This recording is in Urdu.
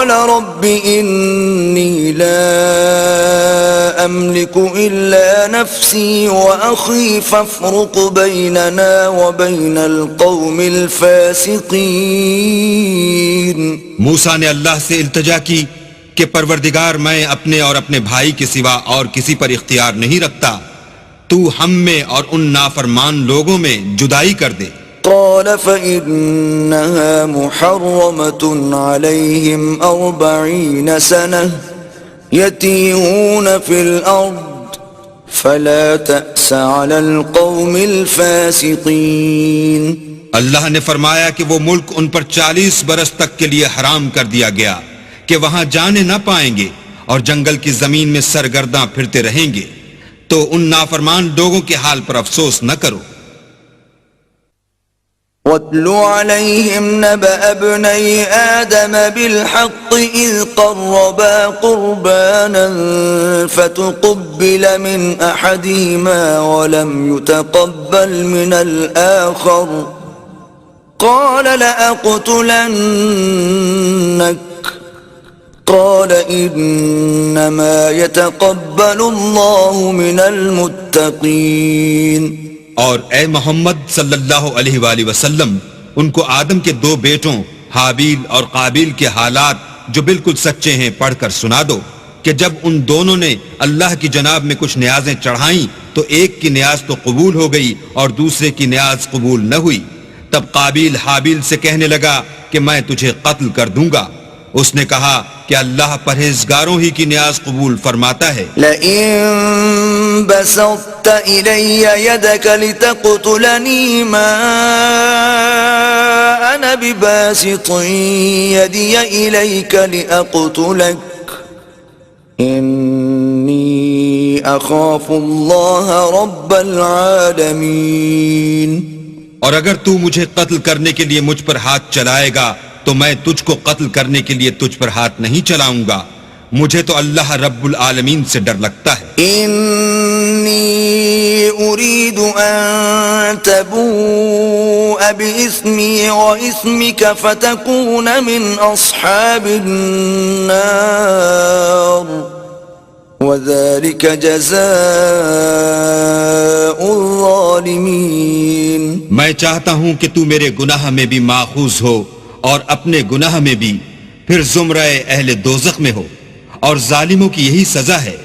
قال رب إني لا أملك إلا نفسي وأخي فافرق بيننا وبين القوم الفاسقين. موسیٰ نے اللہ سے التجا کی کہ پروردگار میں اپنے اور اپنے بھائی کے سوا اور کسی پر اختیار نہیں رکھتا، تو ہم میں اور ان نافرمان لوگوں میں جدائی کر دے. قال فإنها محرمة عليهم 40 سنة يتيهون في الأرض فلا تأس على القوم الفاسقين. اللہ نے فرمایا کہ وہ ملک ان پر 40 برس تک کے لیے حرام کر دیا گیا کہ وہاں جانے نہ پائیں گے اور جنگل کی زمین میں سرگرداں پھرتے رہیں گے، تو ان نافرمان لوگوں کے حال پر افسوس نہ کرو. وَاتْلُ عَلَيْهِمْ نَبَأَ ابْنَيْ آدَمَ بِالْحَقِّ إِذْ قَرَّبَا قُرْبَانًا فَتُقُبِّلَ مِنْ أَحَدِهِمَا وَلَمْ يُتَقَبَّلْ مِنَ الْآخَرِ قَالَ لَأَقْتُلَنَّكَ قال انما يتقبل الله من المتقين. اور اے محمد صلی اللہ علیہ وآلہ وسلم ان کو آدم کے 2 بیٹوں حابیل اور قابیل کے حالات جو بالکل سچے ہیں پڑھ کر سنا دو کہ جب ان دونوں نے اللہ کی جناب میں کچھ نیازیں چڑھائیں تو ایک کی نیاز تو قبول ہو گئی اور دوسرے کی نیاز قبول نہ ہوئی. تب قابیل حابیل سے کہنے لگا کہ میں تجھے قتل کر دوں گا. اس نے کہا کہ اللہ پرہیزگاروں ہی کی نیاز قبول فرماتا ہے. لئن بسطت إلي يدك لتقتلني ما أنا بباسط يدي إليك لأقتلك إني أخاف الله رب العالمين. اور اگر تو مجھے قتل کرنے کے لیے مجھ پر ہاتھ چلائے گا تو میں تجھ کو قتل کرنے کے لیے تجھ پر ہاتھ نہیں چلاؤں گا، مجھے تو اللہ رب العالمین سے ڈر لگتا ہے. انی اريد ان تبوء باسمی واسمک فتکون من اصحاب النار وذلك جزاء الظالمین. میں چاہتا ہوں کہ تو میرے گناہ میں بھی ماخوذ ہو اور اپنے گناہ میں بھی، پھر زمرہ اہل دوزخ میں ہو، اور ظالموں کی یہی سزا ہے.